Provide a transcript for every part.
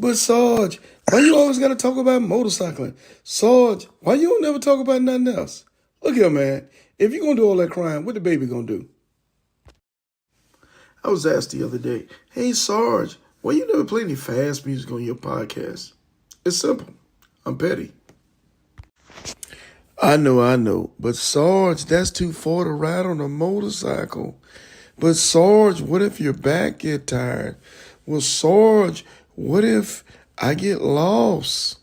But Sarge, why you always gotta talk about motorcycling? Sarge, why you don't never talk about nothing else? Look here, man. If you gonna do all that crying, what the baby gonna do? I was asked the other day, hey Sarge, why you never play any fast music on your podcast? It's simple. I'm petty. I know. But Sarge, that's too far to ride on a motorcycle. But Sarge, what if your back get tired? Well, Sarge, what if I get lost?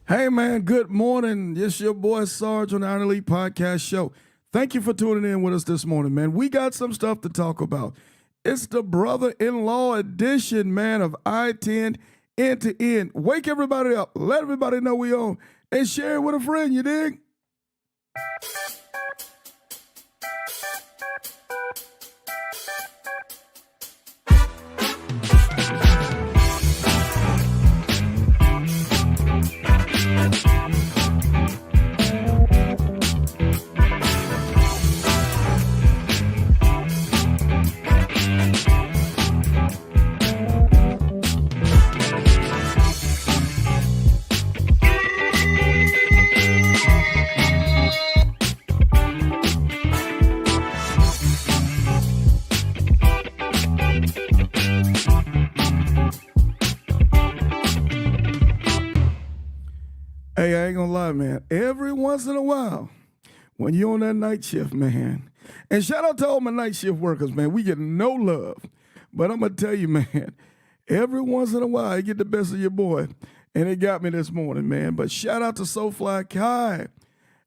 Hey man, good morning. It's your boy Sarge on the Iron Elite Podcast Show. Thank you for tuning in with us this morning, man. We got some stuff to talk about. It's the brother-in-law edition, man, of I-10 end to end. Wake everybody up. Let everybody know we on. And share it with a friend, you dig? Hey, I ain't gonna lie, man. Every once in a while, when you're on that night shift, man, and shout out to all my night shift workers, man, we get no love. But I'm gonna tell you, man, every once in a while, you get the best of your boy. And it got me this morning, man. But shout out to SoFly Kai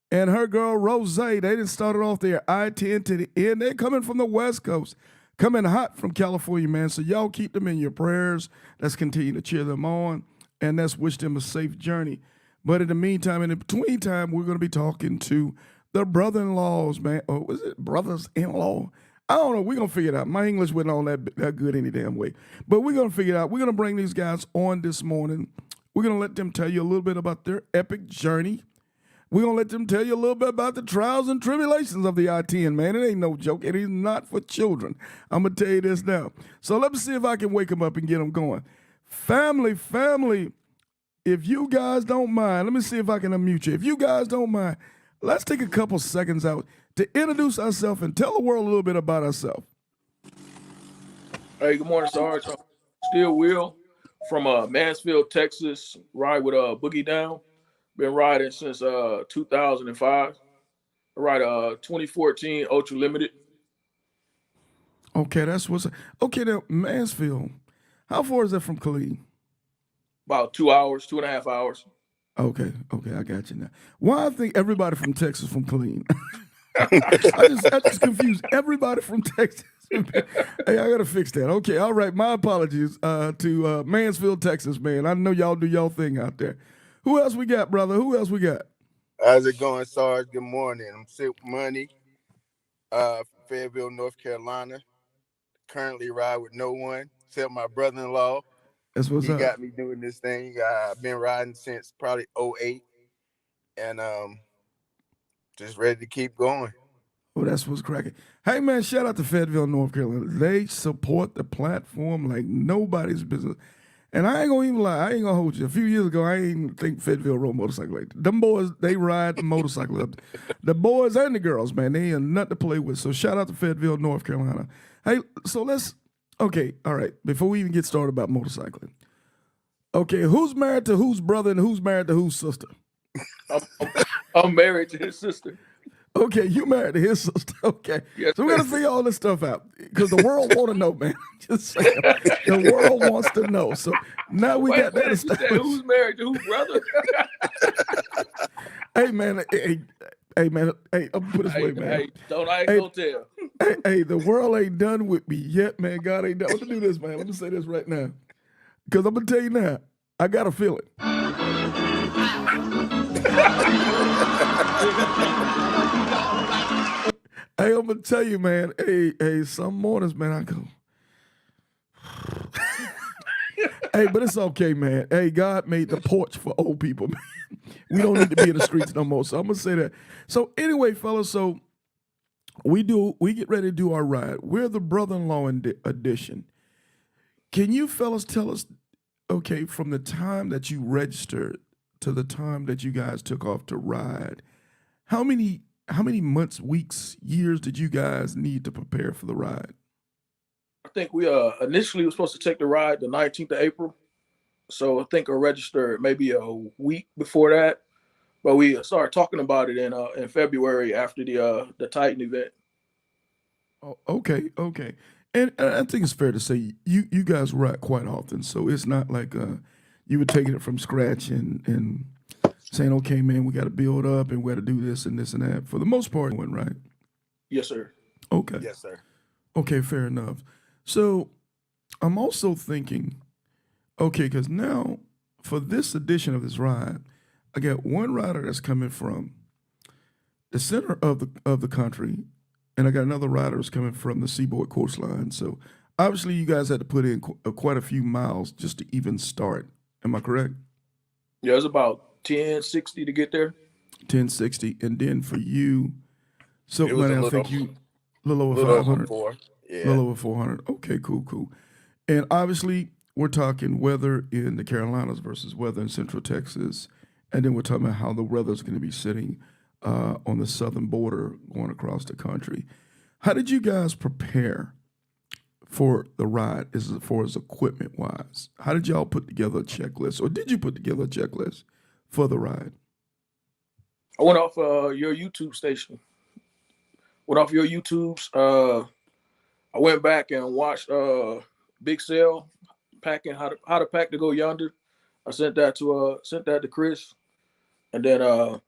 and her girl Rose. They didn't start it off there, I-10 to the end. They're coming from the West Coast, coming hot from California, man. So y'all keep them in your prayers. Let's continue to cheer them on. And let's wish them a safe journey. But in the meantime, in the between time, we're going to be talking to the brother-in-laws, man. Or was it brothers-in-law? I don't know. We're going to figure it out. My English wasn't all that good any damn way. But we're going to figure it out. We're going to bring these guys on this morning. We're going to let them tell you a little bit about their epic journey. We're going to let them tell you a little bit about the trials and tribulations of the I-10, man. It ain't no joke. It is not for children. I'm going to tell you this now. So let me see if I can wake them up and get them going. Family. If you guys don't mind, let me see if I can unmute you. If you guys don't mind, let's take a couple seconds out to introduce ourselves and tell the world a little bit about ourselves. Hey, good morning, Sarge. Still Will from Mansfield, Texas. Ride with Boogie Down. Been riding since 2005. I ride 2014 Ultra Limited. Okay, that's what's okay. Now Mansfield, how far is that from Killeen? About 2 hours, 2.5 hours. Okay, I got you now. Why I think everybody from Texas from Killeen? I just confused everybody from Texas. Hey, I gotta fix that. Okay, all right. My apologies to Mansfield, Texas, man. I know y'all do y'all thing out there. Who else we got, brother? Who else we got? How's it going, Sarge? Good morning. I'm Silk Money, Fayetteville, North Carolina. Currently ride with no one except my brother-in-law. That's what's up. He got me doing this thing. I've been riding since probably 2008, and just ready to keep going. Oh, that's what's cracking. Hey, man, shout out to Fayetteville, North Carolina. They support the platform like nobody's business. And I ain't gonna even lie. I ain't gonna hold you. A few years ago, I ain't think Fayetteville rode motorcycle like that. Them boys, they ride the motorcycle up. The boys and the girls, man, they ain't nothing to play with. So shout out to Fayetteville, North Carolina. Hey, so okay, all right. Before we even get started about motorcycling. Okay, who's married to whose brother and who's married to whose sister? I'm married to his sister. Okay, you married to his sister. Okay. Yes, so we got to figure all this stuff out because the world want to know, man. Just saying. The world wants to know. So now we got that established. Who's married to whose brother? Hey, man. Hey, man. Hey, I'm put this way, man. I ain't gonna tell. Hey, the world ain't done with me yet, man. God ain't done. Let me do this, man. Let me say this right now. Because I'm going to tell you now, I got a feeling. Hey, I'm going to tell you, man. Hey, some mornings, man, I go. Hey, but it's okay, man. Hey, God made the porch for old people, man. We don't need to be in the streets no more. So I'm going to say that. So anyway, fellas, so we get ready to do our ride. We're the brother-in-law edition. Can you fellas tell us okay, from the time that you registered to the time that you guys took off to ride, how many months, weeks, years did you guys need to prepare for the ride? I think we initially were supposed to take the ride the 19th of April. So I think I registered maybe a week before that. But we started talking about it in February after the Titan event. Oh, okay, okay. And I think it's fair to say you guys ride quite often, so it's not like you were taking it from scratch and saying, okay, man, we got to build up and we got to do this and this and that. For the most part, right? Yes, sir. Okay, Yes, sir. okay, fair enough. So I'm also thinking, okay, because now for this edition of this ride, I got one rider that's coming from the center of the country, and I got another rider that's coming from the seaboard coastline. So obviously, you guys had to put in quite a few miles just to even start. Am I correct? Yeah, it's about 1060 to get there. 1060, and then for you, so It was money, a I little, think you a little over little over 500, 4. a Yeah. little over 400. Okay, cool, cool. And obviously, we're talking weather in the Carolinas versus weather in Central Texas, and then we're talking about how the weather's going to be sitting on the southern border going across the country. How did you guys prepare for the ride as far as equipment wise? How did y'all put together a checklist, or did you put together a checklist for the ride? I went off your YouTube station. Went off your YouTubes. I went back and watched Big Sale packing how to pack to go yonder. I sent that to Chris, and then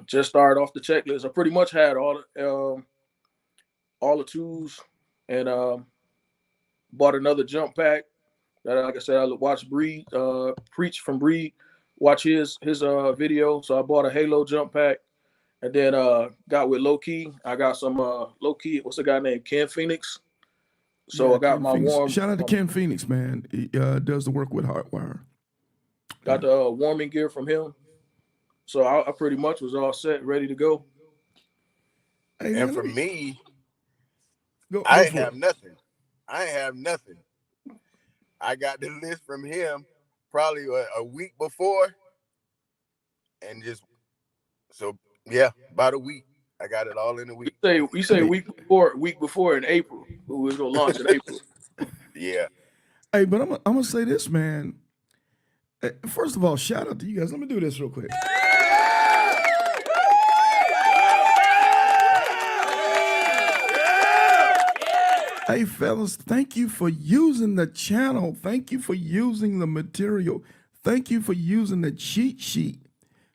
just started off the checklist. I pretty much had all the tools, and bought another jump pack. That, like I said, I watched Breed preach from Breed, watch his video. So I bought a Halo jump pack, and then got with Low Key. I got some Low Key. What's the guy named Ken Phoenix? So Yeah, I got Ken my Phoenix. warm, Shout out to Ken Phoenix, man. He does the work with Hardwire. got the warming gear from him. So I pretty much was all set, ready to go. Hey And man, for me, go I ain't for it. have nothing. I ain't have nothing. I got the list from him probably a week before, and just so yeah, about a week. I got it all in a week. You say Hey, week before in April. We was gonna launch in April. Yeah. hey, but I'm gonna say this, man. First of all, shout out to you guys. Let me do this real quick. Hey, fellas, thank you for using the channel. Thank you for using the material. Thank you for using the cheat sheet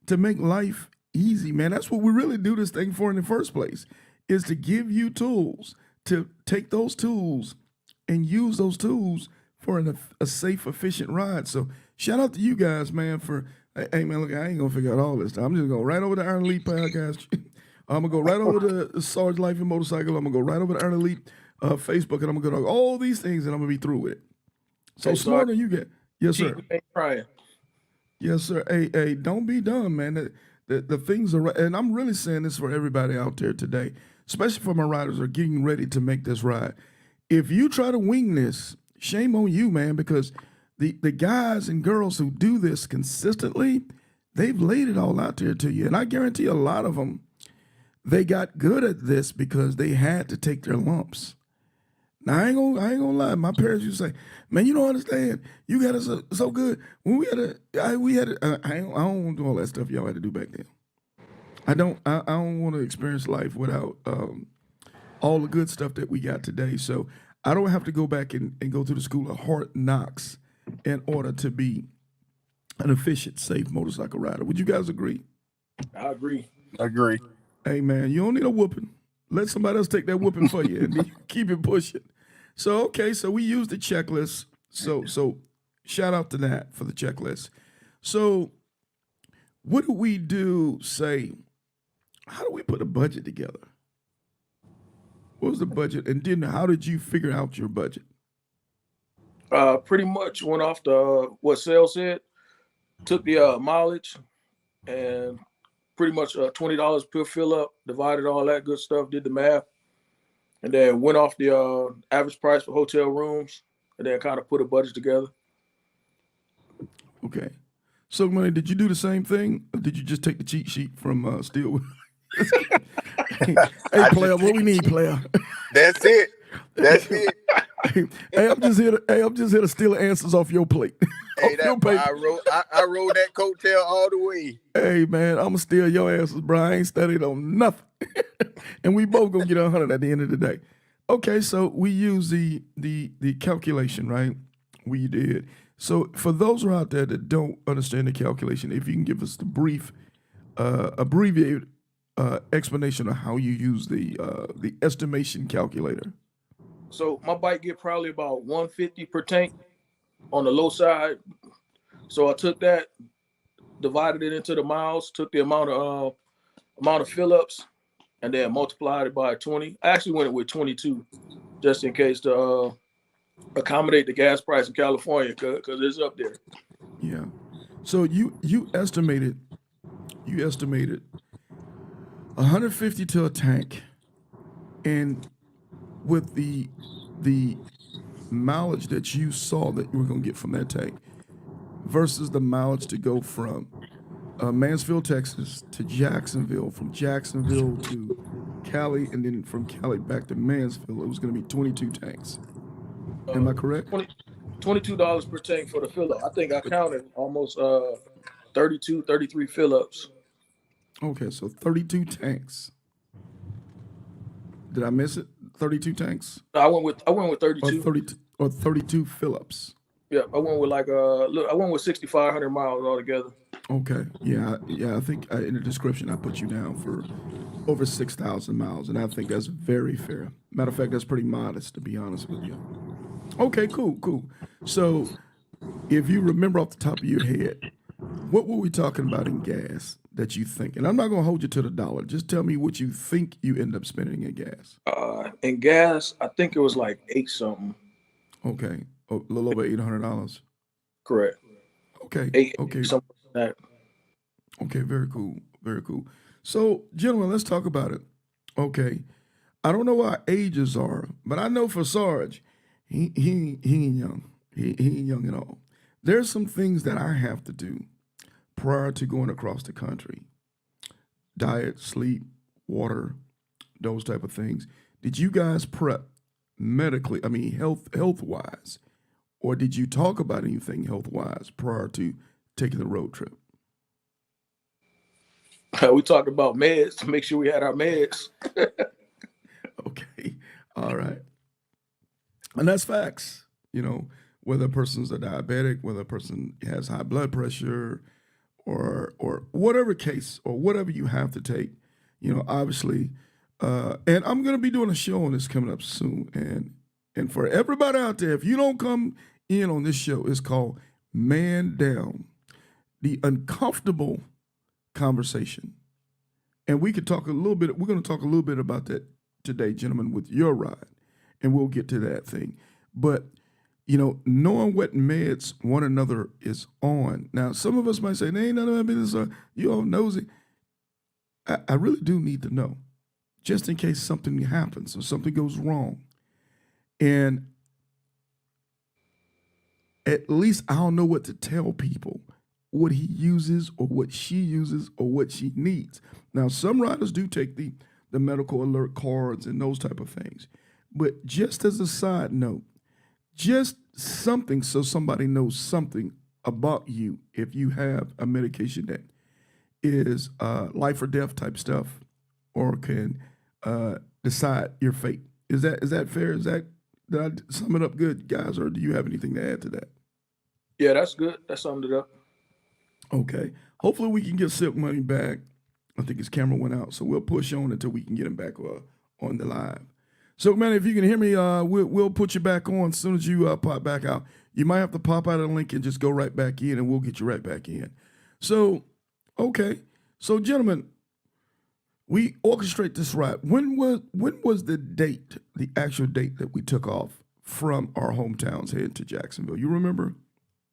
to make life easy, man. That's what we really do this thing for in the first place, is to give you tools, to take those tools and use those tools for a safe, efficient ride. So shout out to you guys, man, for, hey, man, look, I ain't going to figure out all this stuff. I'm just going to go right over to Iron Elite Podcast. I'm going to go right over to Sarge Life and Motorcycle. I'm going to go right over to Iron Elite Facebook, and I'm going to go to all these things, and I'm going to be through with it. So Hey, smarter you get. Yes, sir. we ain't trying. Yes, sir. Hey, don't be dumb, man. The things are right. And I'm really saying this for everybody out there today, especially for my riders who are getting ready to make this ride. If you try to wing this, shame on you, man, because the guys and girls who do this consistently, they've laid it all out there to you. And I guarantee a lot of them, they got good at this because they had to take their lumps. Now I ain't gonna lie. My parents used to say, "Man, you don't understand. You got us so good when we had a. I don't want to do all that stuff y'all had to do back then. I don't want to experience life without all the good stuff that we got today. So I don't have to go back and go through the school of hard knocks in order to be an efficient, safe motorcycle rider. Would you guys agree? I agree. Agree. Hey man, you don't need a whooping. Let somebody else take that whooping for you, and then you keep it pushing. So okay, so we use the checklist. So shout out to that for the checklist. So what do we do? Say, how do we put a budget together? What was the budget, and then how did you figure out your budget? Pretty much went off the what sales said. Took the mileage and pretty much $20 per fill up. Divided all that good stuff. Did the math, and then went off the average price for hotel rooms, and then kind of put a budget together. Okay. So, money, did you do the same thing, or did you just take the cheat sheet from Steel? Hey, I player, just what we take need, player? That's it. That's it. Hey, I'm just here to. Hey, I'm just here to steal answers off your plate, Hey, off your paper. I rode that coattail all the way. Hey, man, I'm gonna steal your answers, bro. I ain't studied on nothing, and we both gonna get 100 at the end of the day. Okay, so we use the calculation, right? We did. So for those who are out there that don't understand the calculation, if you can give us the brief, abbreviated explanation of how you use the estimation calculator. So my bike get probably about 150 per tank on the low side. So I took that, divided it into the miles, took the amount of fill ups, and then multiplied it by 20. I actually went with 22, just in case to accommodate the gas price in California, because it's up there. Yeah. So you estimated 150 to a tank, and with the mileage that you saw that you were going to get from that tank versus the mileage to go from Mansfield, Texas to Jacksonville, from Jacksonville to Cali, and then from Cali back to Mansfield, it was going to be 22 tanks. Am Uh, I correct? 20, $22 per tank for the fill up. I think I counted almost 32, 33 fill ups. Okay, so 32 tanks. Did I miss it? 32 tanks I went with or 32. 32 fill-ups? Yeah, I went with I went with 6,500 miles altogether. Okay, yeah. I think in the description I put you down for over 6,000 miles, and I think that's very fair. Matter of fact, that's pretty modest, to be honest with you. Okay, cool. So, if you remember off the top of your head, what were we talking about in gas that you think? And I'm not gonna hold you to the dollar. Just tell me what you think you end up spending in gas. And gas, I think it was like eight something. Okay, a little over $800. Correct. Okay, Eight okay, something like that. okay. Very cool. So, gentlemen, let's talk about it. Okay, I don't know what our ages are, but I know for Sarge, he ain't young. He ain't young at all. There's some things that I have to do prior to going across the country: diet, sleep, water, those type of things. Did you guys prep medically? I mean, health wise, or did you talk about anything health wise prior to taking the road trip? We talked about meds to make sure we had our meds. Okay, all right, and that's facts. You know, whether a person's a diabetic, whether a person has high blood pressure, or whatever case or whatever you have to take, obviously. And I'm gonna be doing a show on this coming up soon. And for everybody out there, if you don't come in on this show, it's called Man Down, the uncomfortable conversation. And we could talk a little bit. We're gonna talk a little bit about that today, gentlemen, with your ride, and we'll get to that thing. But knowing what meds one another is on. Now, some of us might say, "There ain't none of my business. You all nosy." I really do need to know, just in case something happens or something goes wrong. And at least I'll know what to tell people, what he uses or what she uses or what she needs. Now, some riders do take the medical alert cards and those type of things. But just as a side note, just something so somebody knows something about you if you have a medication that is life or death type stuff or can decide your fate. Is that fair? Did I sum it up good, guys, or do you have anything to add to that? Yeah, that's good. That summed it up. Okay. Hopefully we can get Silk Money back. I think his camera went out, so we'll push on until we can get him back on the live. So, man, if you can hear me, we'll put you back on as soon as you pop back out. You might have to pop out of the link and just go right back in, and we'll get you right back in. So, okay. So, gentlemen, we orchestrate this ride. When was the date, the actual date that we took off from our hometowns heading to Jacksonville? You remember?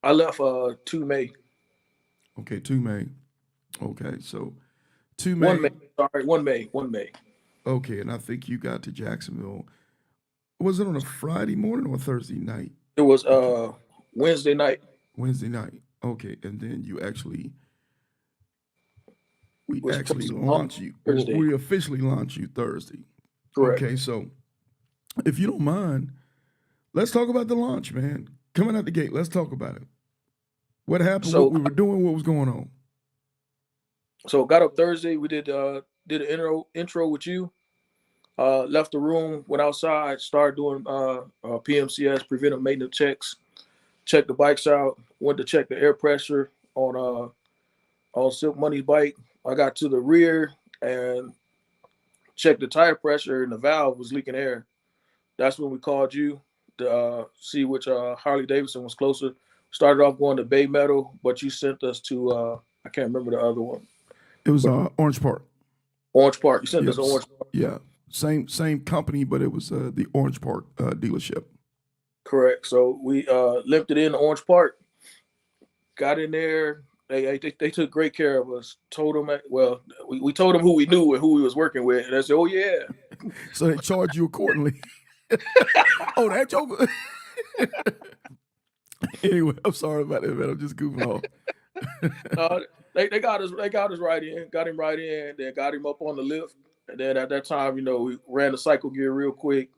I left 2 May. Okay, 2 May. Okay, so 2 1 May. May. Sorry, 1 May. 1 May. Okay, and I think you got to Jacksonville. Was it on a Friday morning or a Thursday night? It was Wednesday night. Wednesday night. Okay, and then we Was actually supposed to launch launch you. Thursday. We officially launch you Thursday. Correct. Okay, so if you don't mind, let's talk about the launch, man. Coming out the gate, let's talk about it. What happened? What So we were doing? What was going on? got up Thursday. We did an intro with you. Left the room, went outside, started doing PMCS, preventive maintenance checks. Checked the bikes out. Went to check the air pressure on Silk Money's bike. I got to the rear and checked the tire pressure, and the valve was leaking air. That's when we called you to see which Harley Davidson was closer. Started off going to Bay Meadow, but you sent us to I can't remember the other one. It was But Orange Park. Orange Park. You sent Yep. us to Orange Park. Yeah, same company, but it was the Orange Park dealership. Correct. So we limped it in Orange Park. Got in there. They took great care of us. Told them, we told them who we knew and who we was working with, and they said, "Oh yeah." So they charge you accordingly. Oh, that joke. Anyway, I'm sorry about that, man. I'm just goofing off. They got us right in, got him right in, then got him up on the lift, and then at that time, we ran the cycle gear real quick.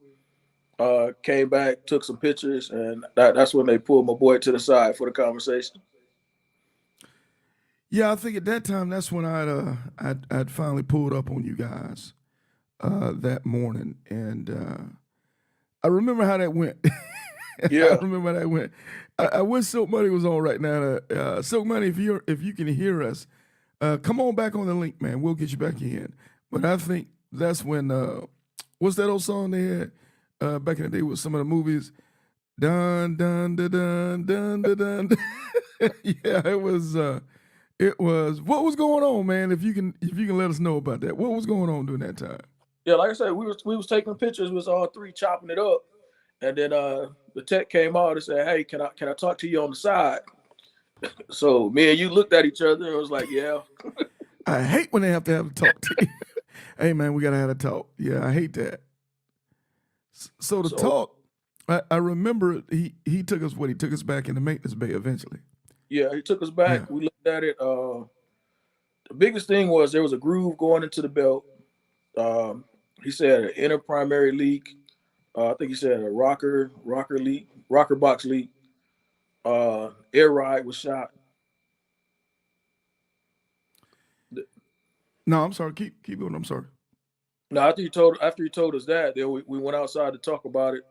Came back, took some pictures, and that's when they pulled my boy to the side for the conversation. Yeah, I think at that time that's when I'd finally pulled up on you guys that morning, and I remember how that went. Yeah. I remember how that went. I wish Silk Money was on right now. Silk Money, if you can hear us, come on back on the link, man. We'll get you back in. But I think that's when what's that old song they had back in the day with some of the movies? Dun dun dun dun dun dun dun. Yeah, it was. It was. What was going on, man? If you can let us know about that. What was going on during that time? Yeah, like I said, we was taking pictures. We was all three chopping it up, and then the tech came out and said, "Hey, can I talk to you on the side?" So me and you looked at each other and was like, "Yeah." I hate when they have to talk to you. Hey, man, we gotta have a talk. Yeah, I hate that. So the talk, I remember he took us. He took us back in the maintenance bay eventually. Yeah, he took us back. Yeah. We looked at it. The biggest thing was there was a groove going into the belt. He said an inner primary leak. I think he said a rocker leak, rocker box leak. Air ride was shot. No, I'm sorry. Keep going. I'm sorry. Now after he told us that, then we went outside to talk about it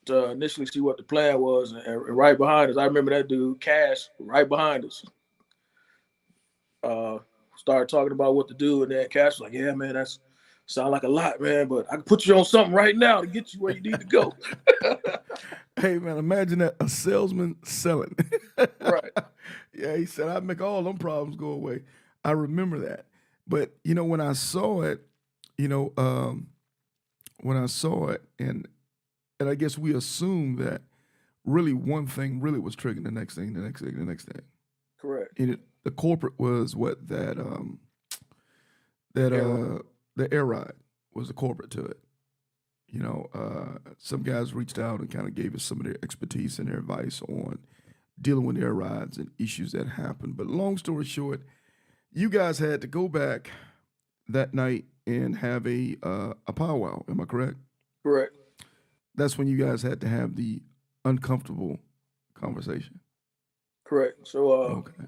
to initially see what the plan was, and right behind us, I remember that dude Cash right behind us. Started talking about what to do, and then Cash was like, "Yeah, man, that's sound like a lot, man, but I can put you on something right now to get you where you need to go." Hey, man, imagine that, a salesman selling. Right. Yeah, he said, I'd make all them problems go away. I remember that. But, when I saw it, when I saw it, and I guess we assumed that really one thing really was triggering the next thing, the next thing, the next thing. Correct. And the corporate was what the air ride was the corporate to it. Some guys reached out and kind of gave us some of their expertise and their advice on dealing with air rides and issues that happen. But long story short, you guys had to go back that night and have a powwow. Am I correct? Correct. That's when you guys had to have the uncomfortable conversation. Correct. So Okay.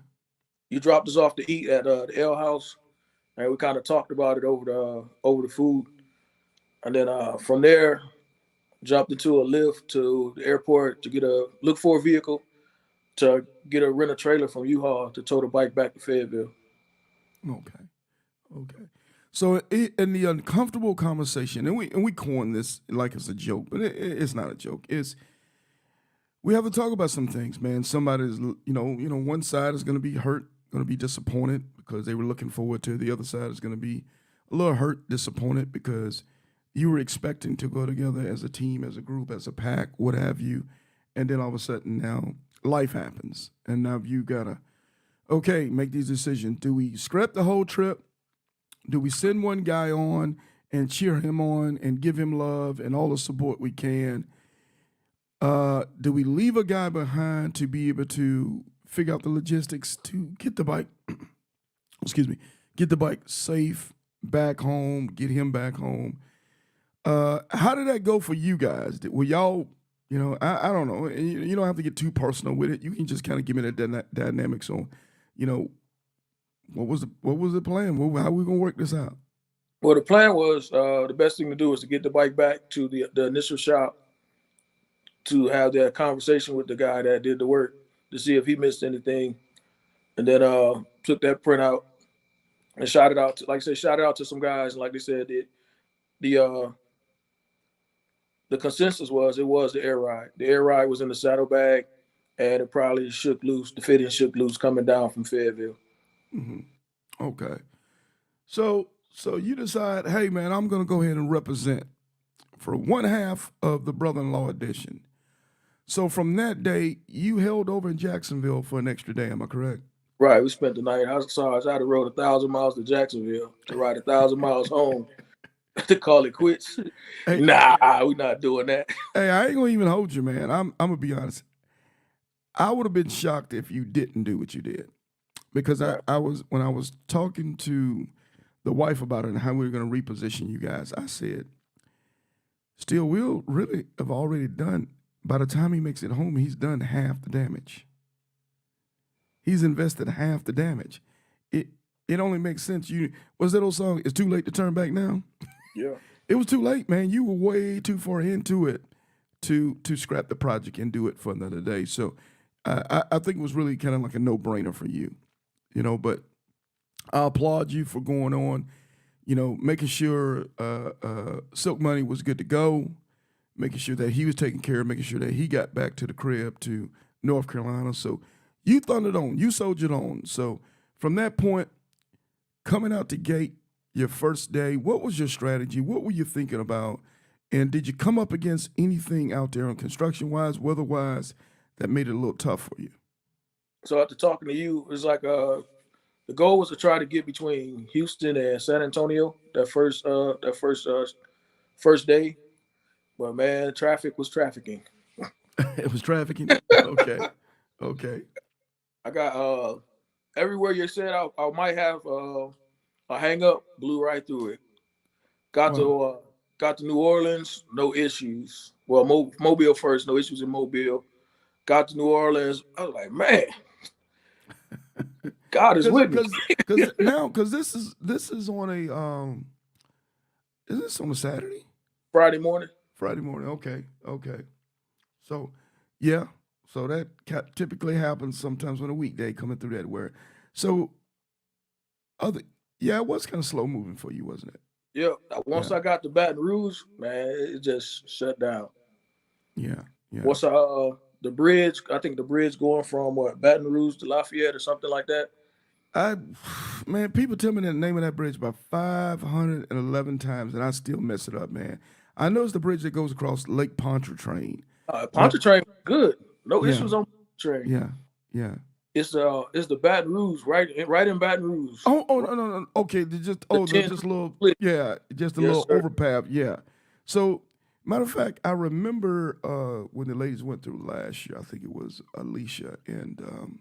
you dropped us off to eat at the Ale House, and we kind of talked about it over the food, and then from there, jumped into a Lyft to the airport to look for a vehicle to rent a trailer from U-Haul to tow the bike back to Fayetteville. Okay. So in the uncomfortable conversation, and we coin this like it's a joke, but it's not a joke. We have to talk about some things, man. Somebody's, one side is going to be hurt, going to be disappointed because they were looking forward to. The other side is going to be a little hurt, disappointed because you were expecting to go together as a team, as a group, as a pack, what have you, and then all of a sudden now life happens, and now you gotta make these decisions. Do we scrap the whole trip? Do we send one guy on and cheer him on and give him love and all the support we can? Do we leave a guy behind to be able to figure out the logistics to get the bike, excuse me, get the bike safe back home, get him back home. How did that go for you guys? Were y'all, I don't know. You don't have to get too personal with it. You can just kind of give me the dynamics on, you know, what was the plan? How we gonna work this out? Well, the plan was the best thing to do is to get the bike back to the initial shop to have that conversation with the guy that did the work to see if he missed anything, and then took that printout and shot it out. Like I said, shot it out to some guys, and like they said, the uh, the consensus was it was the air ride. The air ride was in the saddlebag, and it probably shook loose. The fitting shook loose coming down from Fayetteville. Hmm. Okay. So you decide, hey man, I'm gonna go ahead and represent for one half of the brother-in-law edition. So from that day, you held over in Jacksonville for an extra day. Am I correct? Right, we spent the night. I had to rode 1,000 miles to Jacksonville to ride 1,000 miles home to call it quits. Hey, Nah, we're not doing that. hey, I ain't gonna even hold you, man. I'm gonna be honest. I would have been shocked if you didn't do what you did, because Right. I was when I was talking to the wife about it and how we were gonna reposition you guys. I said, still, we'll really have already done. By the time he makes it home, he's done half the damage. He's invested half the damage. It only makes sense. What's that old song? It's too late to turn back now. Yeah. It was too late, man. You were way too far into it to scrap the project and do it for another day. So I think it was really kind of like a no-brainer for you, But I applaud you for going on, making sure Silk Money was good to go, making sure that he was taken care of, making sure that he got back to the crib to North Carolina. So you thundered on, you soldiered on. So from that point, coming out the gate, your first day, what was your strategy? What were you thinking about? And did you come up against anything out there on construction-wise, weather-wise, that made it a little tough for you? So after talking to you, it's like the goal was to try to get between Houston and San Antonio that first day. But man, traffic was trafficking. It was trafficking? Okay. Okay. I got everywhere you said I might have a hang up, blew right through it. Got Wow. to New Orleans, no issues. Well, Mobile first, no issues in Mobile. Got to New Orleans, I was like, man, God is with me. Because this is on is this on a Saturday? Friday morning. Friday morning. Okay. Okay. So, yeah. So that typically happens sometimes on a weekday coming through that where. So, it was kind of slow moving for you, wasn't it? Yeah. Once Yeah. I got to Baton Rouge, man, it just shut down. Yeah. Yeah. Once the bridge, I think the bridge going from Baton Rouge to Lafayette or something like that. Man, people tell me the name of that bridge about 511 times, and I still mess it up, man. I know it's the bridge that goes across Lake Pontchartrain. Pontchartrain was good. No Yeah. issues on Pontchartrain. Yeah. Yeah. It's the Baton Rouge, right in Baton Rouge. Oh, no. Okay, just just a little, split. yeah, just a Yes, little sir. overpath, yeah. So, matter of fact, I remember when the ladies went through last year. I think it was Alicia and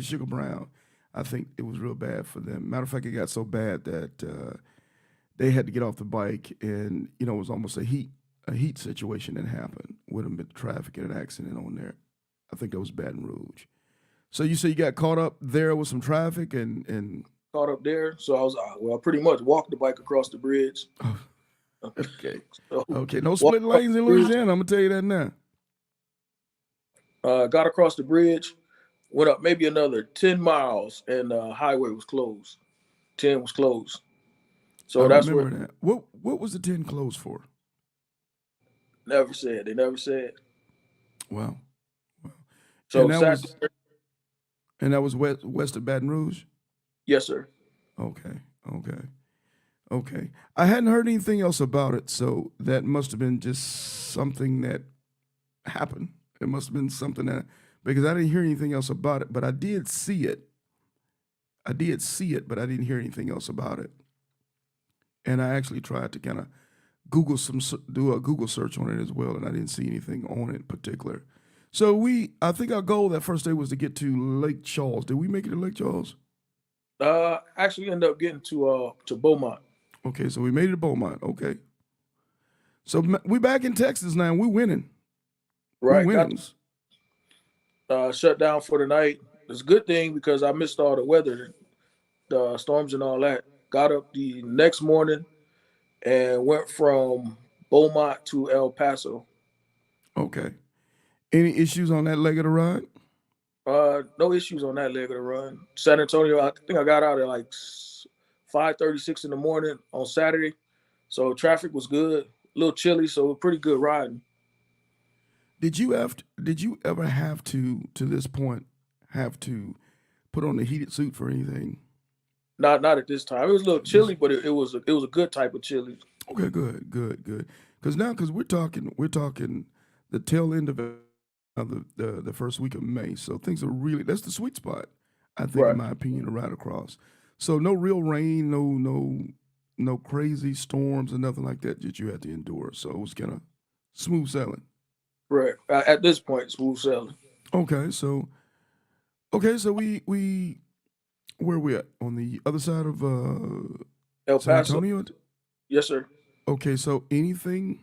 Sugar Brown. I think it was real bad for them. Matter of fact, it got so bad that they had to get off the bike, and it was almost a heat situation that happened with them, with traffic and an accident on there. I think that was Baton Rouge. So you say you got caught up there with some traffic and Caught up there. So I was I pretty much walked the bike across the bridge. oh, okay. So Okay, no walked split across lanes in the bridge, Louisiana. I'm gonna tell you that now. got across the bridge, went up maybe another 10 miles, and highway was closed. 10 was closed. I So that's where remember that. What was the 10 closed for? they never said. Wow. So And that sat was there. west of Baton Rouge. Yes, sir. Okay. Okay. I hadn't heard anything else about it, so that must have been just something that happened. It must have been something that, because I didn't hear anything else about it, but I did see it. But I didn't hear anything else about it. And I actually tried to kind of do a Google search on it as well, and I didn't see anything on it in particular. So I think our goal that first day was to get to Lake Charles. Did we make it to Lake Charles? Actually ended up getting to Beaumont. Okay, so we made it to Beaumont. Okay. So we back in Texas now. We winning. We Right, got winning. shut down for the night. It's a good thing because I missed all the weather, the storms and all that. Got up the next morning and went from Beaumont to El Paso. Okay. Any issues on that leg of the ride? No issues on that leg of the run. San Antonio, I think I got out at like 5:36 in the morning on Saturday, so traffic was good. A little chilly, so pretty good riding. Did you ever have to this point have to put on a heated suit for anything? Not at this time. It was a little This chilly, but it was a good type of chilly. okay, good. Because we're talking the tail end of the first week of May, so things are really that's the sweet spot, I think, in Right, my opinion, to ride across. So no real rain, no crazy storms or nothing like that you had to endure. So it was kind of smooth sailing. right. At this point, smooth sailing. Okay, so we where we at on the other side of El San Paso, Antonio? yes, sir. Okay, so anything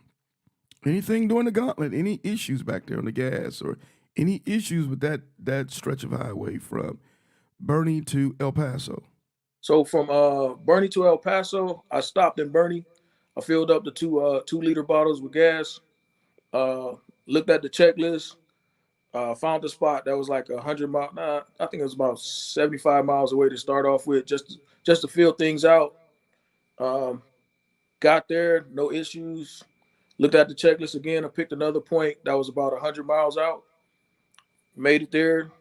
during the gauntlet, any issues back there on the gas or any issues with that stretch of highway from Bernie to El Paso? So from Bernie to El Paso, I stopped in Bernie. I filled up the 2 liter bottles with gas. Uh, Looked at the checklist. Found a spot that was like 100 miles. Nah, I think it was about 75 miles away to start off with, just to feel things out. Um, Got there, no issues. Looked at the checklist again. I picked another point that was about 100 miles out. Made it there,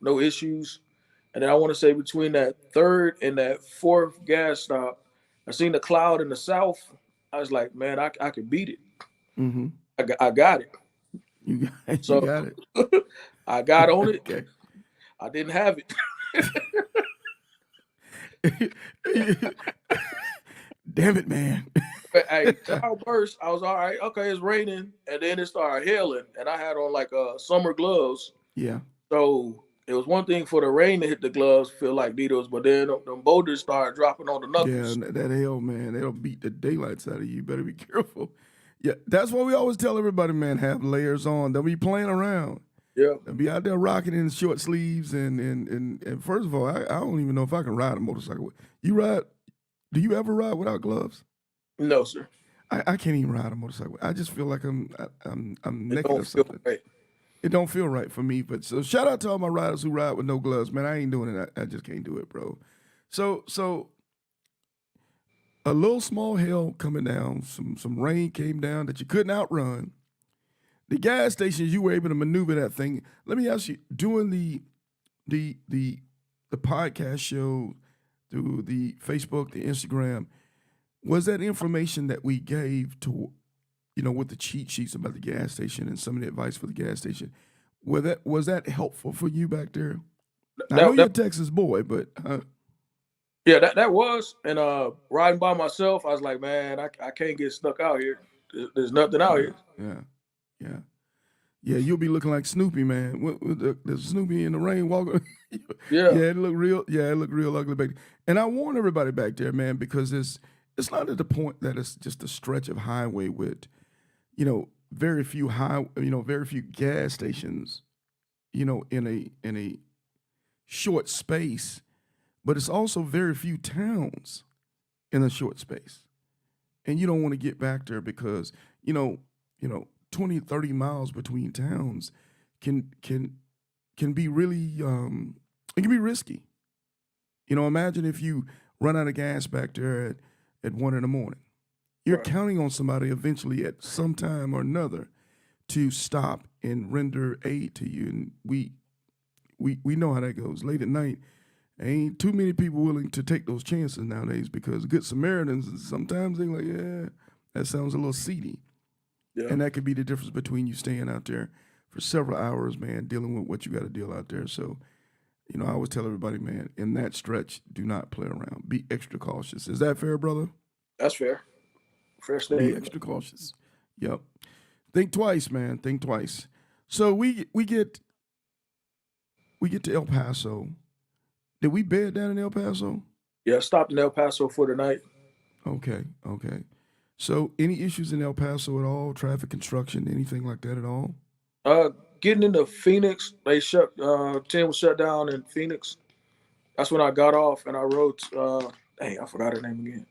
no issues. And then I want to say between that third and that fourth gas stop, I seen the cloud in the south. I was like, man, I could beat it. Mm-hmm. I got it. You So got it. I got on it. Okay. I didn't have it. Damn it, man. But hey, cloud burst. I was all right. Okay, it's raining, and then it started hailing, and I had on like summer gloves. Yeah. So it was one thing for the rain to hit the gloves, feel like needles, but then them boulders started dropping on the Yeah, knuckles. and that hell, man, that'll beat the daylights out of you. You better be careful. Yeah, that's why we always tell everybody, man, have layers on. Don't be playing around. Yeah. Don't be out there rocking in short sleeves. And first of all, I don't even know if I can ride a motorcycle. You ride? Do you ever ride without gloves? No, sir. I can't even ride a motorcycle. I just feel like I'm It naked or don't feel something. right. It don't feel right for me. But so shout out to all my riders who ride with no gloves, man. I ain't doing it. I just can't do it, bro. So a little small hail coming down, some rain came down that you couldn't outrun. The gas stations, you were able to maneuver that thing. Let me ask you, doing the podcast show through the Facebook, the Instagram, was that information that we gave to with the cheat sheets about the gas station and some of the advice for the gas station? Was that helpful for you back there? I know That, you're a that Texas boy, but yeah, that was. And riding by myself, I was like, man, I can't get stuck out here. There's nothing out yeah, here. yeah, yeah. Yeah, you'll be looking like Snoopy, man. With the Snoopy in the rain walking. Yeah. Yeah, it looked real. Yeah, it looked real ugly back there. And I warn everybody back there, man, because it's not at the point that it's just a stretch of highway with, very few gas stations, in a short space, but it's also very few towns in a short space. And you don't want to get back there because, you know, 20, 30 miles between towns can be really it can be risky. Imagine if you run out of gas back there at 1 in the morning. You're Right. counting on somebody eventually at some time or another to stop and render aid to you. And we know how that goes. Late at night, ain't too many people willing to take those chances nowadays because good Samaritans sometimes they like, yeah, that sounds a little seedy. Yeah. And that could be the difference between you staying out there for several hours, man, dealing with what you got to deal out there. So, I always tell everybody, man, in that stretch, do not play around. Be extra cautious. Is that fair, brother? That's fair. Fair Be statement. extra cautious. Yep. Think twice, man. Think twice. So we get to El Paso. Did we bed down in El Paso? Yeah, stopped in El Paso for the night. Okay, okay. So any issues in El Paso at all? Traffic construction, anything like that at all? Uh, Getting into Phoenix, they shut 10 was shut down in Phoenix. That's when I got off and I wrote dang, I forgot her name again.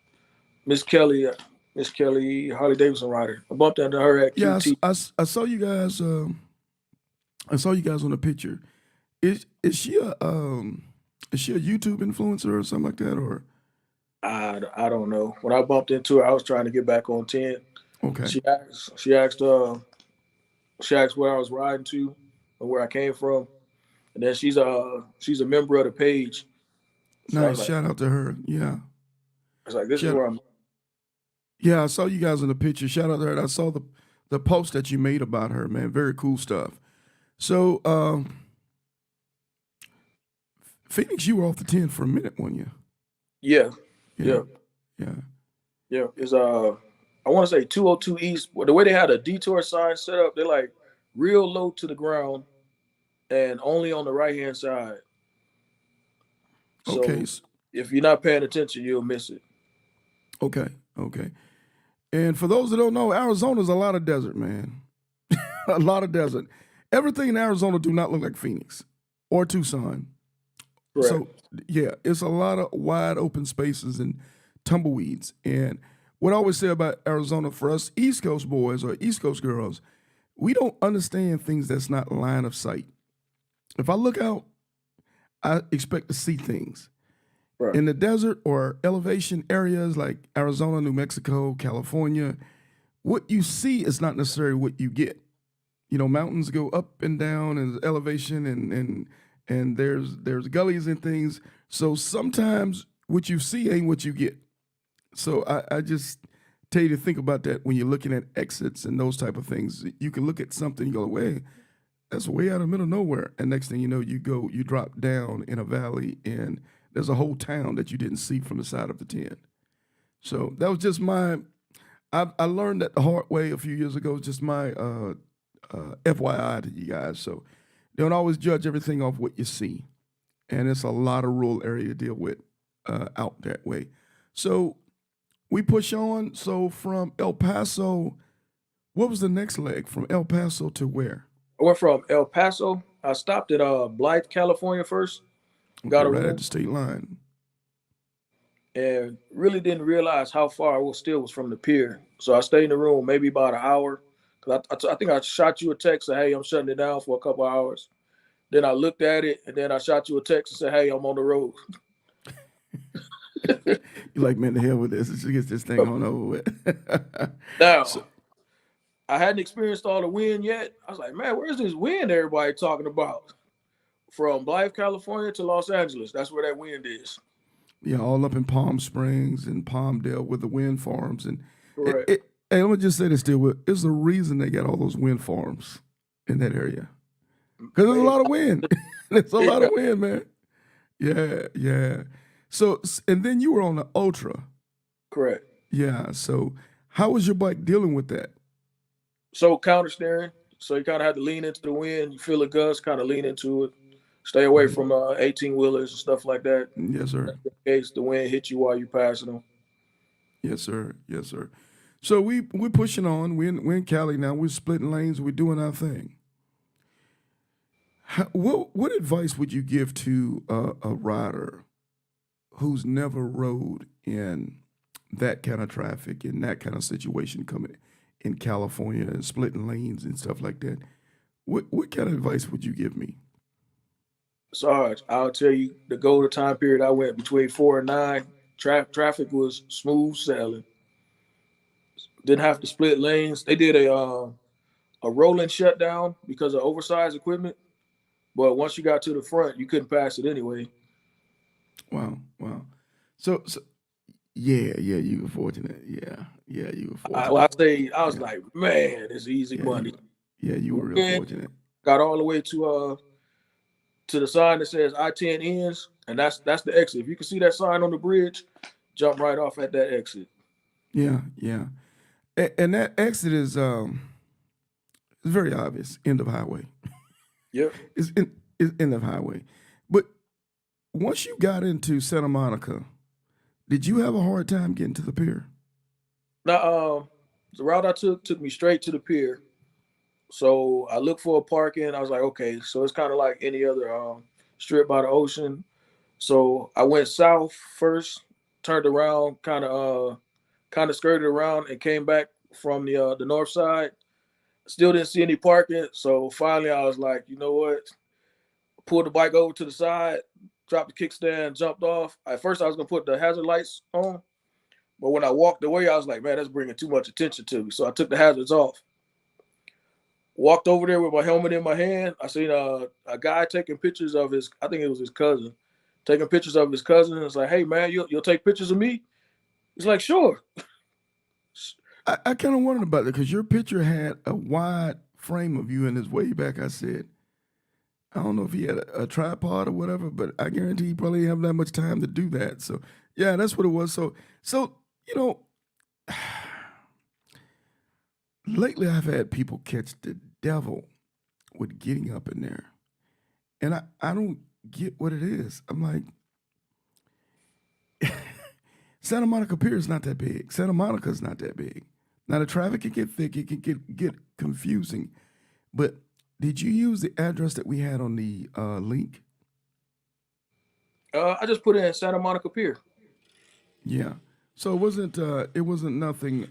Miss Kelly, Miss Kelly, Harley Davidson rider. I bumped into her at Yeah, QT. I saw you guys. I saw you guys on the picture. Is she a YouTube influencer or something like that? Or I don't know. When I bumped into her, I was trying to get back on 10. okay, She asked where I was riding to and where I came from. And then she's a member of the page. So nice. Shout out to her. Yeah, I was like, this is shout. where I'm. Yeah, I saw you guys in the picture. Shout out to her. And I saw the post that you made about her. Man, very cool stuff. So Phoenix, you were off the 10 for a minute, weren't you? Yeah, Yeah, yeah, yeah. yeah. It's I want to say 202 East. The way they had a detour sign set up, they're like real low to the ground and only on the right hand side. Okay, So if you're not paying attention, you'll miss it. okay, okay. And for those that don't know, Arizona's a lot of desert, man. A lot of desert. Everything in Arizona do not look like Phoenix or Tucson. Correct. So yeah, it's a lot of wide open spaces and tumbleweeds. And what I always say about Arizona for us East Coast boys or East Coast girls, we don't understand things that's not line of sight. If I look out, I expect to see things. Right. In the desert or elevation areas like Arizona, New Mexico, California, what you see is not necessarily what you get. You know, mountains go up and down and elevation and there's gullies and things. So sometimes what you see ain't what you get. So I just tell you to think about that when you're looking at exits and those type of things. You can look at something, you go, way, that's way out of the middle of nowhere. And next thing you know, you drop down in a valley and there's a whole town that you didn't see from the side of the 10. So that was just I learned that the hard way a few years ago, just my FYI to you guys. So don't always judge everything off what you see. And it's a lot of rural area to deal with out that way. So we push on. So from El Paso, what was the next leg from El Paso to where? I went from El Paso. I stopped at Blythe, California first. Okay, Got a right at room the state line. and really didn't realize how far I was from the pier. So I stayed in the room maybe about an hour. Cause I think I shot you a text and hey, I'm shutting it down for a couple hours. Then I looked at it and then I shot you a text and said, hey, I'm on the road. You're like, man, the hell with this. Let's get this thing on over with. Now, So, I hadn't experienced all the wind yet. I was like, man, where's this wind everybody talking about? From Blythe, California to Los Angeles. That's where that wind is. yeah, all up in Palm Springs and Palmdale with the wind farms. And Correct. hey, let me just say this, still, it's the reason they got all those wind farms in that area. Because there's a lot of wind. There's a lot of wind, man. Yeah, yeah. So, and then you were on the Ultra. Correct. Yeah. So, how was your bike dealing with that? So counter steering. So you kind of have to lean into the wind. You feel the gust, kind of lean into it. Stay away from 18 wheelers and stuff like that. Yes, sir. In case the wind hits you while you're passing them. Yes, sir. Yes, sir. So we're pushing on. We're in Cali now. We're splitting lanes. We're doing our thing. What advice would you give to a rider who's never rode in that kind of traffic, in that kind of situation, coming in California and splitting lanes and stuff like that? What kind of advice would you give me? Sarge, I'll tell you the golden time period I went between 4 and 9. Traffic was smooth sailing. Didn't have to split lanes. They did a rolling shutdown because of oversized equipment. But once you got to the front, you couldn't pass it anyway. Wow, wow. So yeah, yeah, you were fortunate. Yeah, yeah, you were fortunate. I was Yeah, like, man, it's easy yeah, money. you were real And fortunate. got all the way to the sign that says I-10 ends, and that's the exit. If you can see that sign on the bridge, jump right off at that exit. Yeah, yeah. And that exit is It's very obvious. End of highway. Yep. It's end of highway. But once you got into Santa Monica, did you have a hard time getting to the pier? Now, the route I took me straight to the pier. So I looked for a parking. I was like, okay, so it's kind of like any other strip by the ocean. So I went south first, turned around, kind of skirted around, and came back from the north side. Still didn't see any parking. So finally, I was like, you know what? Pulled the bike over to the side, dropped the kickstand, jumped off. At first, I was gonna put the hazard lights on, but when I walked away, I was like, man, that's bringing too much attention to me. So I took the hazards off. Walked over there with my helmet in my hand. I seen a guy taking pictures of his, I think it was his cousin, taking pictures of his cousin. It's like, hey, man, you'll take pictures of me? He's like, sure. I kind of wondered about that because your picture had a wide frame of you in his way back. I said, I don't know if he had a tripod or whatever, but I guarantee he probably didn't have that much time to do that. So yeah, that's what it was. So you know, lately I've had people catch the devil with getting up in there, and I don't get what it is. I'm like, Santa Monica Pier is not that big. Santa Monica is not that big. Now the traffic can get thick. It can get confusing, but did you use the address that we had on the link? I just put in Santa Monica Pier. Yeah. So it wasn't nothing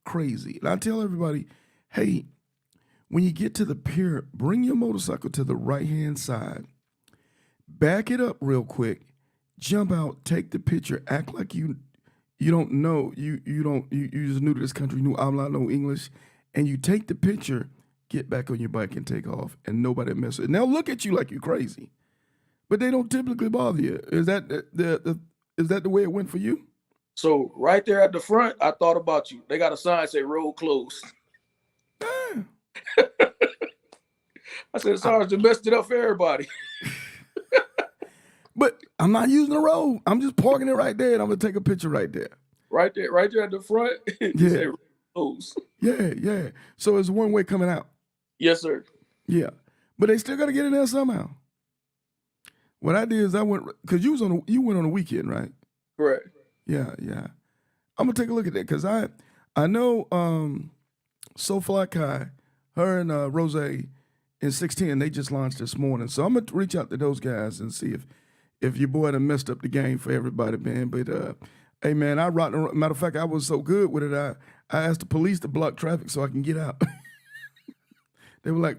crazy. And I tell everybody, hey, when you get to the pier, bring your motorcycle to the right hand side, back it up real quick, jump out, take the picture, act like you don't know you just new to this country, new habla no English, and you take the picture, get back on your bike and take off, and nobody mess with it. Now look at you like you're crazy, but they don't typically bother you. Is that is that the way it went for you? So right there at the front, I thought about you. They got a sign say road closed. Ah, I said, sorry, just messed it up for everybody. but I'm not using the road. I'm just parking it right there, and I'm gonna take a picture right there. Right there at the front, it Yeah, said road closed. yeah. So it's one way coming out. Yes, sir. Yeah, but they still got to get in there somehow. What I did is I went because you went on a weekend, right? Correct. Yeah. I'm gonna take a look at that because I know SoFly Kai, her and Rose in 610, they just launched this morning. So I'm gonna reach out to those guys and see if your boy done messed up the game for everybody, man. But hey, man, matter of fact, I was so good with it. I asked the police to block traffic so I can get out. They were like,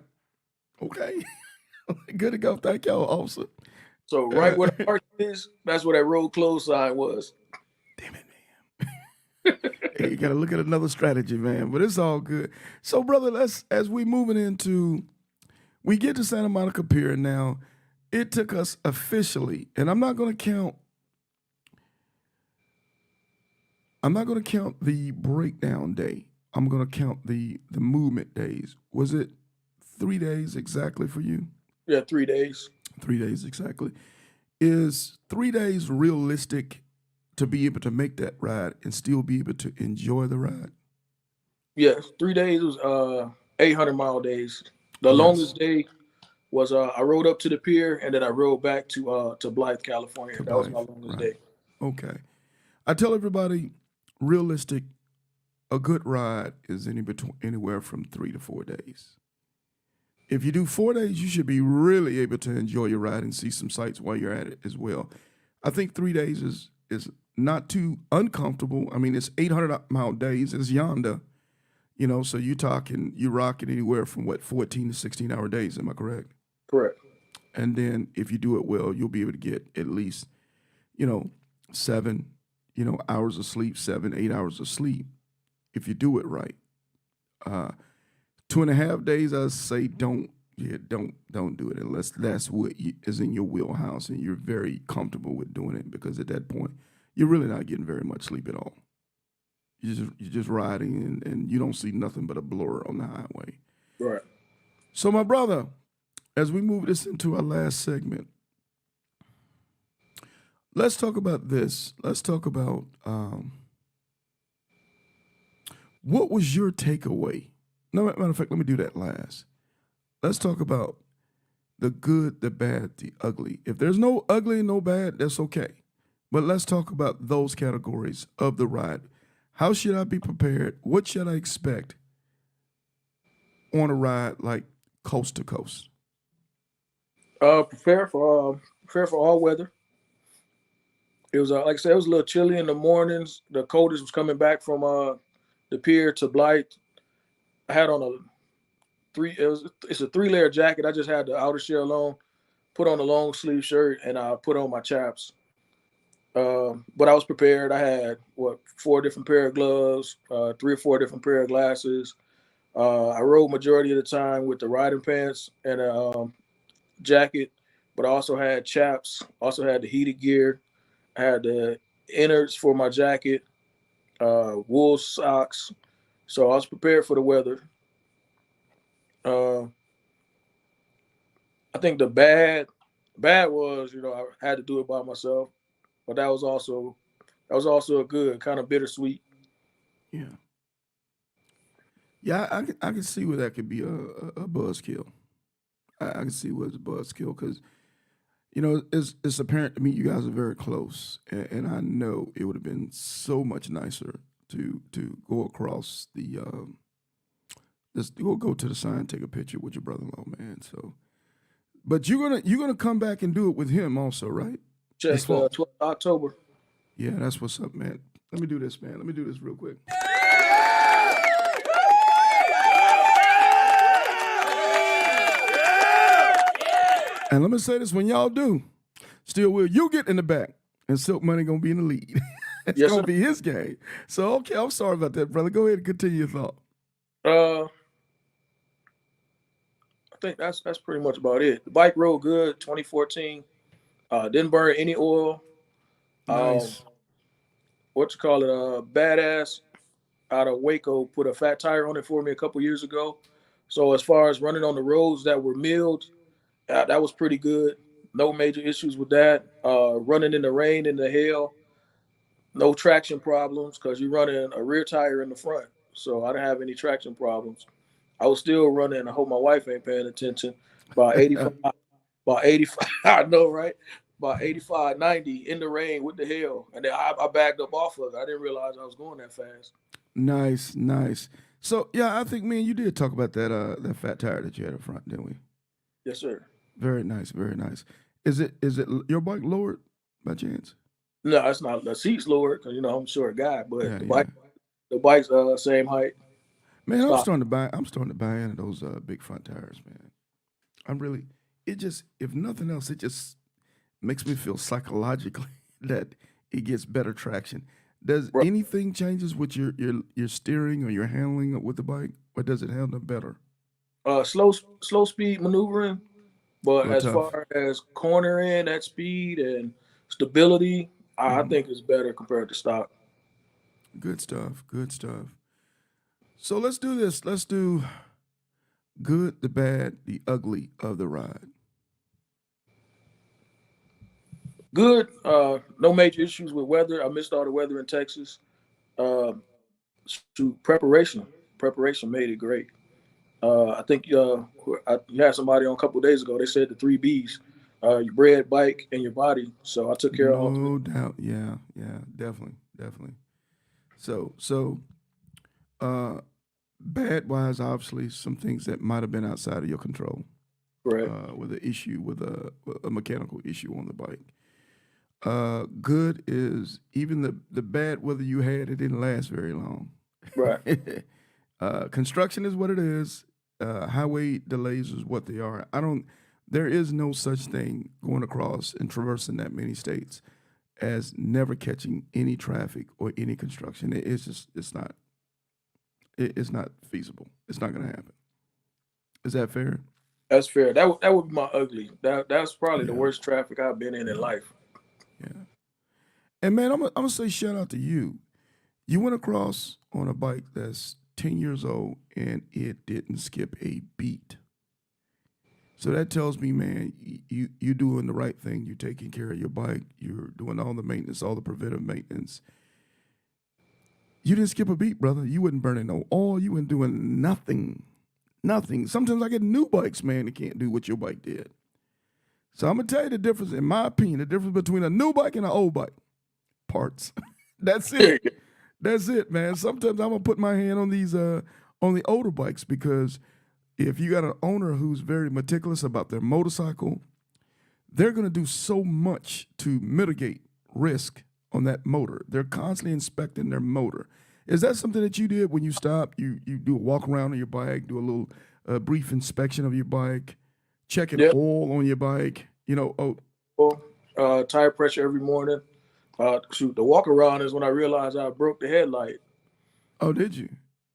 okay, good to go. Thank y'all, officer. So right where the park is, that's where that road closed sign was. Damn it, man. Hey, you gotta look at another strategy, man. But it's all good. So, brother, as we moving into, we get to Santa Monica Pier now. It took us officially, and I'm not gonna count the breakdown day. I'm gonna count the movement days. Was it 3 days exactly for you? Yeah, 3 days. 3 days exactly. Is 3 days realistic to be able to make that ride and still be able to enjoy the ride? Yeah, 3 days was 800-mile days. The Yes. longest day was I rode up to the pier and then I rode back to Blythe, California. To That was my Blythe, longest right. day. Okay. I tell everybody, realistic, a good ride is anywhere from 3 to 4 days. If you do 4 days, you should be really able to enjoy your ride and see some sights while you're at it as well. I think 3 days is not too uncomfortable. I mean, it's 800-mile days. It's yonder, so you're rocking anywhere from 14 to 16-hour days. Am I correct? Correct. And then if you do it well, you'll be able to get at least, 7, hours of sleep, 7, 8 hours of sleep if you do it right. 2.5 days, I say don't do it unless that's what is in your wheelhouse and you're very comfortable with doing it, because at that point you're really not getting very much sleep at all. You're just riding and you don't see nothing but a blur on the highway. Right. So my brother, as we move this into our last segment, let's talk about this. Let's talk about what was your takeaway No, matter of fact, let me do that last. Let's talk about the good, the bad, the ugly. If there's no ugly, no bad, that's okay. But let's talk about those categories of the ride. How should I be prepared? What should I expect on a ride like coast to coast? Prepare for all weather. It was like I said, it was a little chilly in the mornings. The coldest was coming back from the pier to Blight. I had on a three. It's a 3 layer jacket. I just had the outer shell on. Put on a long sleeve shirt and I put on my chaps. But I was prepared. I had 4 different pair of gloves, 3 or 4 different pair of glasses. I rode majority of the time with the riding pants and a jacket, but I also had chaps. Also had the heated gear. I had the innards for my jacket, wool socks. So I was prepared for the weather. Uh, I think the bad was I had to do it by myself, but that was also a good kind of bittersweet. Yeah. Yeah, I can see where that could be a buzzkill. I can see where it's a buzzkill because it's apparent to me you guys are very close, and I know it would have been so much nicer to go across the just go to the sign, take a picture with your brother-in-law, man. So, but you're gonna come back and do it with him also, right? This Check fall. 12th October. Yeah, that's what's up, man. Let me do this, man. Let me do this real quick. And let me say this: when y'all do, still will you get in the back, and Silk Money gonna be in the lead. It's Yes, gonna sir. be his game. So okay, I'm sorry about that, brother. Go ahead and continue your thought. I think that's pretty much about it. The bike rode good. 2014. Didn't burn any oil. Um, Nice. what you call it? Badass out of Waco put a fat tire on it for me a couple years ago. So as far as running on the roads that were milled, that was pretty good. No major issues with that. Running in the rain in the hail, no traction problems because you're running a rear tire in the front. So I didn't have any traction problems. I was still running. I hope my wife ain't paying attention. About 85, about 85. I know, right? About 85, 90 in the rain with the hail, and then I backed up off of it. I didn't realize I was going that fast. Nice, nice. So yeah, I think me and you did talk about that fat tire that you had up front, didn't we? Yes, sir. Very nice, very nice. Is it your bike lowered by chance? No, it's not. The seat's lower because I'm a short guy, but Yeah, the yeah. bike, the bike's same height. Man, Stop. I'm starting to buy into those big front tires, man. I'm really it just if nothing else, it just makes me feel psychologically that it gets better traction. Does Right. anything changes with your steering or your handling with the bike, or does it handle better? Slow speed maneuvering, but Real as tough. far as cornering at speed and stability, I Hmm. think it's better compared to stock. Good stuff. Good stuff. So let's do this. Let's do good, the bad, the ugly of the ride. Good. No major issues with weather. I missed all the weather in Texas. Uh, to preparation made it great. I think you had somebody on a couple of days ago. They said the 3 B's: your bread, bike, and your body. So I took care of all three. No doubt. Yeah, yeah, definitely, definitely. So uh bad wise, obviously some things that might have been outside of your control. Correct. With an issue with a mechanical issue on the bike. Good is even the bad weather you had, it didn't last very long. Right. Construction is what it is. Highway delays is what they are. I don't. There is no such thing going across and traversing that many states as never catching any traffic or any construction. It's just it's not feasible. It's not going to happen. Is that fair? That's fair. That would be my ugly. That's probably the Yeah, worst traffic I've been in life. yeah. And man, I'm gonna say shout out to you. You went across on a bike that's 10 years old and it didn't skip a beat. So that tells me, man, you doing the right thing. You're taking care of your bike. You're doing all the maintenance, all the preventive maintenance. You didn't skip a beat, brother. You wasn't burning no oil. You weren't doing nothing. Nothing. Sometimes I get new bikes, man, that can't do what your bike did. So I'm gonna tell you the difference, in my opinion, the difference between a new bike and an old bike. Parts. That's it. That's it, man. Sometimes I'm gonna put my hand on these on the older bikes, because if you got an owner who's very meticulous about their motorcycle, they're gonna do so much to mitigate risk on that motor. They're constantly inspecting their motor. Is that something that you did when you stopped? You do a walk around on your bike, do a little brief inspection of your bike, checking Yep. oil on your bike. You know, Tire pressure every morning. Shoot, the walk around is when I realized I broke the headlight. oh, did you?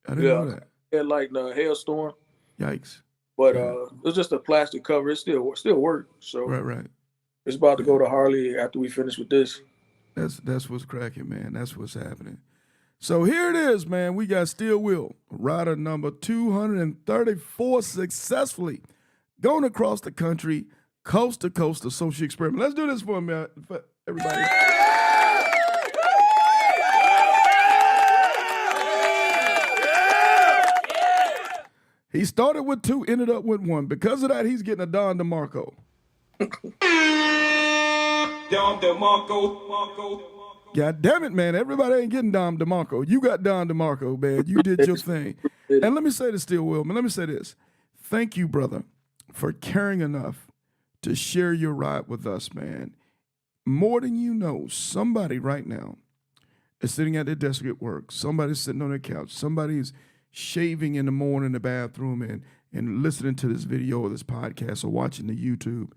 I didn't know Yeah, that. headlight in a hailstorm. Yikes. But Yeah. it was just a plastic cover. It still worked. So Right. it's about to go to Harley after we finish with this. That's what's cracking, man. That's what's happening. So here it is, man. We got Steel Wheel, rider number 234, successfully going across the country, coast to coast, the social experiment. Let's do this for him, for everybody. He started with 2, ended up with 1. Because of that, he's getting a Don DeMarco. Don DeMarco. God damn it, man. Everybody ain't getting Don DeMarco. You got Don DeMarco, man. You did your thing. And let me say this, Steel Will, man. Let me say this. Thank you, brother, for caring enough to share your ride with us, man. More than you know, somebody right now is sitting at their desk at work. Somebody's sitting on their couch. Somebody's shaving in the morning in the bathroom and listening to this video or this podcast or watching the YouTube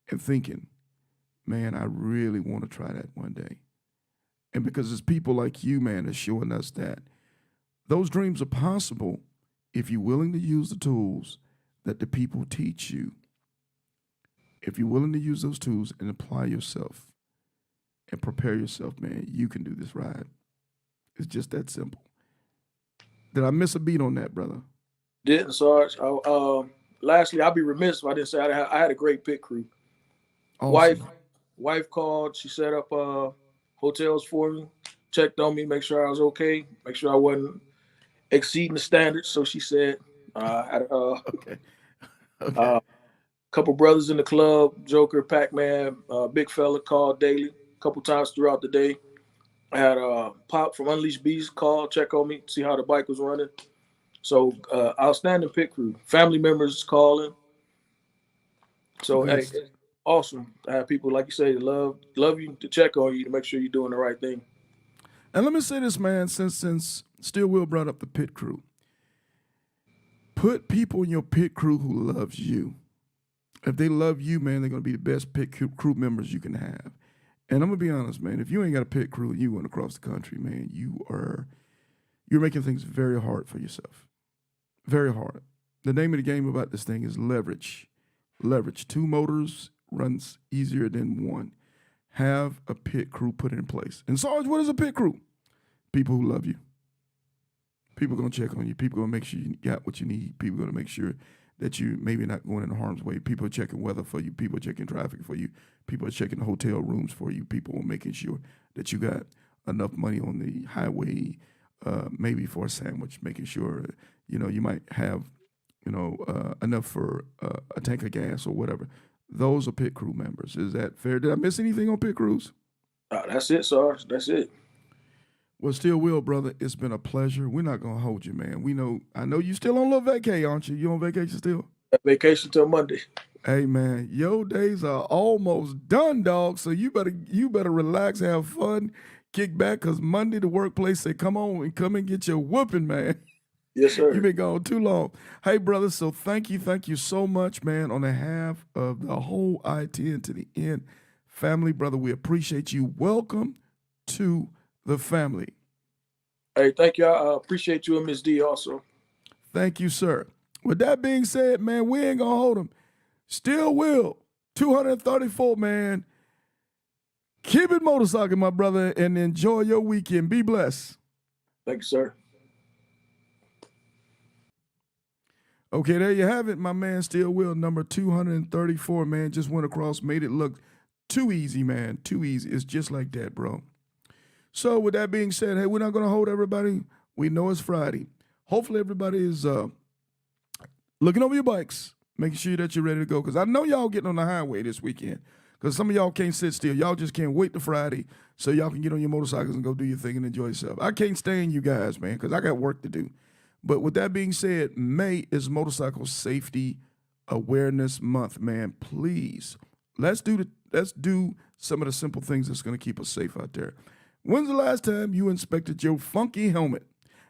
and thinking, man, I really want to try that one day. And because it's people like you, man, that's showing us that those dreams are possible if you're willing to use the tools that the people teach you. If you're willing to use those tools and apply yourself and prepare yourself, man, you can do this ride. It's just that simple. Did I miss a beat on that, brother? Didn't, Sarge. Lastly, I'll be remiss if I didn't say I had a great pit crew. Awesome. Wife called. She set up hotels for me, checked on me, make sure I was okay, make sure I wasn't exceeding the standards. So she said, had Okay. couple brothers in the club, Joker, Pac-Man, big fella called daily, a couple times throughout the day. I had Pop from Unleashed Beast call, check on me, see how the bike was running. So outstanding pit crew, family members calling. So hey, it's awesome to have people like you say love you, to check on you, to make sure you're doing the right thing. And let me say this, man, since Steel Will brought up the pit crew. Put people in your pit crew who loves you. If they love you, man, they're going to be the best pit crew members you can have. And I'm going to be honest, man, if you ain't got a pit crew and you went across the country, man, you're making things very hard for yourself. Very hard. The name of the game about this thing is leverage. Leverage. 2 motors runs easier than 1. Have a pit crew put in place. And Sarge, what is a pit crew? People who love you. People going to check on you. People going to make sure you got what you need. People going to make sure that you maybe not going in harm's way. People are checking weather for you. People are checking traffic for you. People are checking hotel rooms for you. People are making sure that you got enough money on the highway, maybe for a sandwich, making sure, you might have, enough for a tank of gas or whatever. Those are pit crew members. Is that fair? Did I miss anything on pit crews? That's it, Sarge. That's it. Well, Still Will, brother, it's been a pleasure. We're not going to hold you, man. I know you still on a little vacay, aren't you? You on vacation still? Vacation till Monday. Hey, man, your days are almost done, dog. So you better relax, have fun, kick back, because Monday the workplace say, come on and come and get your whooping, man. Yes, sir. You've been gone too long. Hey, brother, so thank you so much, man, on behalf of the whole I-10 to the end family, brother. We appreciate you. Welcome to the family. Hey, thank you. I appreciate you and Miss D also. Thank you, sir. With that being said, man, we ain't going to hold him. Still Will, 234, man. Keep it motorcycling, my brother, and enjoy your weekend. Be blessed. Thank you, sir. Okay, there you have it, my man. Still Will, number 234, man. Just went across, made it look too easy, man. Too easy. It's just like that, bro. So with that being said, hey, we're not going to hold everybody. We know it's Friday. Hopefully everybody is looking over your bikes, making sure that you're ready to go. Because I know y'all getting on the highway this weekend. Because some of y'all can't sit still. Y'all just can't wait to Friday so y'all can get on your motorcycles and go do your thing and enjoy yourself. I can't stand you guys, man, because I got work to do. But with that being said, May is Motorcycle Safety Awareness Month, man. Please, let's do some of the simple things that's going to keep us safe out there. When's the last time you inspected your funky helmet?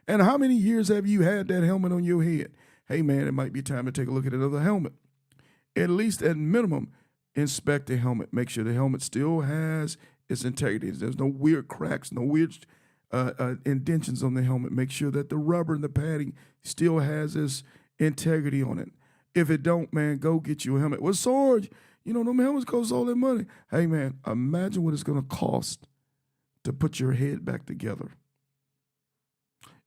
And how many years have you had that helmet on your head? Hey, man, it might be time to take a look at another helmet. At least at minimum, inspect the helmet. Make sure the helmet still has its integrity. There's no weird cracks, no weird indentions on the helmet. Make sure that the rubber and the padding still has its integrity on it. If it don't, man, go get you a helmet. Well, Sarge, you know, them helmets cost all that money. Hey, man, imagine what it's going to cost to put your head back together.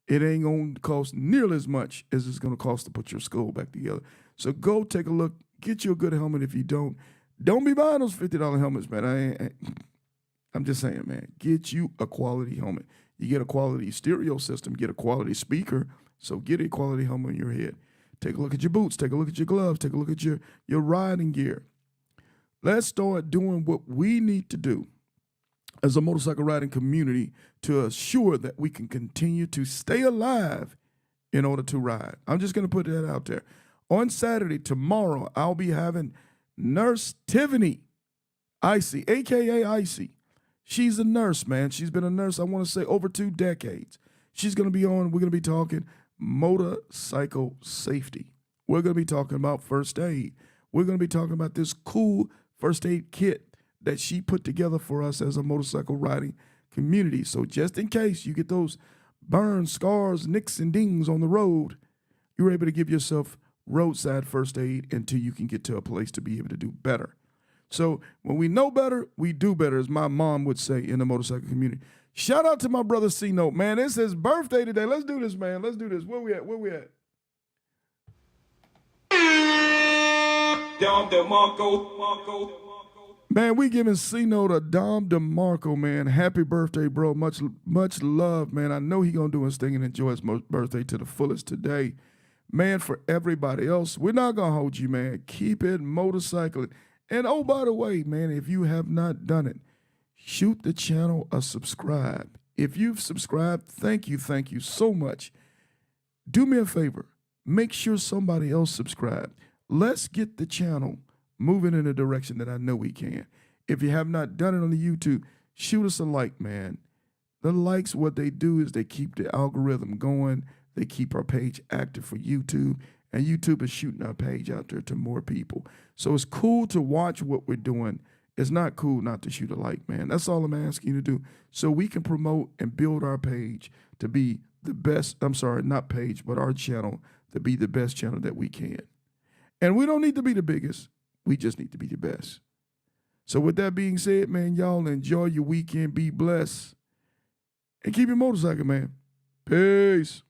It ain't going to cost nearly as much as it's going to cost to put your skull back together. So go take a look. Get you a good helmet. If you don't be buying those $50 helmets, man. I'm just saying, man, get you a quality helmet. You get a quality stereo system, get a quality speaker, so get a quality helmet on your head. Take a look at your boots, take a look at your gloves, take a look at your riding gear. Let's start doing what we need to do as a motorcycle riding community to assure that we can continue to stay alive in order to ride. I'm just going to put that out there. On Saturday, tomorrow, I'll be having Nurse Tiffany Icy, a.k.a. Icy. She's a nurse, man. She's been a nurse, I want to say, over 2 decades. She's going to be on. We're going to be talking motorcycle safety. We're going to be talking about first aid. We're going to be talking about this cool first aid kit that she put together for us as a motorcycle riding community. So just in case you get those burns, scars, nicks, and dings on the road, you're able to give yourself roadside first aid until you can get to a place to be able to do better. So when we know better, we do better, as my mom would say in the motorcycle community. Shout out to my brother C-Note, man. It's his birthday today. Let's do this, man. Let's do this. Where we at? Dom DeMarco. Man, we giving C-Note a Dom DeMarco, man. Happy birthday, bro. Much love, man. I know he gonna do his thing and enjoy his birthday to the fullest today. Man, for everybody else, we're not gonna hold you, man. Keep it motorcycling. And oh, by the way, man, if you have not done it, shoot the channel a subscribe. If you've subscribed, thank you so much. Do me a favor. Make sure somebody else subscribe. Let's get the channel moving in a direction that I know we can. If you have not done it on the YouTube, shoot us a like, man. The likes, what they do is they keep the algorithm going. They keep our page active for YouTube. And YouTube is shooting our page out there to more people. So it's cool to watch what we're doing. It's not cool not to shoot a like, man. That's all I'm asking you to do. So we can promote and build our page to be the best. I'm sorry, not page, but our channel to be the best channel that we can. And we don't need to be the biggest. We just need to be the best. So with that being said, man, y'all enjoy your weekend. Be blessed. And keep your motorcycle, man. Peace.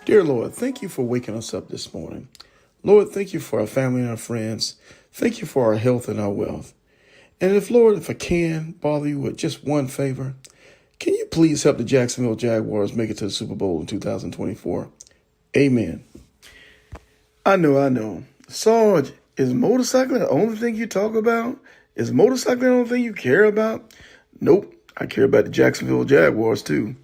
Dear Lord, thank you for waking us up this morning. Lord, thank you for our family and our friends. Thank you for our health and our wealth. And if I can bother you with just one favor, can you please help the Jacksonville Jaguars make it to the Super Bowl in 2024? Amen. I know. Sarge, is motorcycling the only thing you talk about? Is motorcycling the only thing you care about? Nope, I care about the Jacksonville Jaguars too.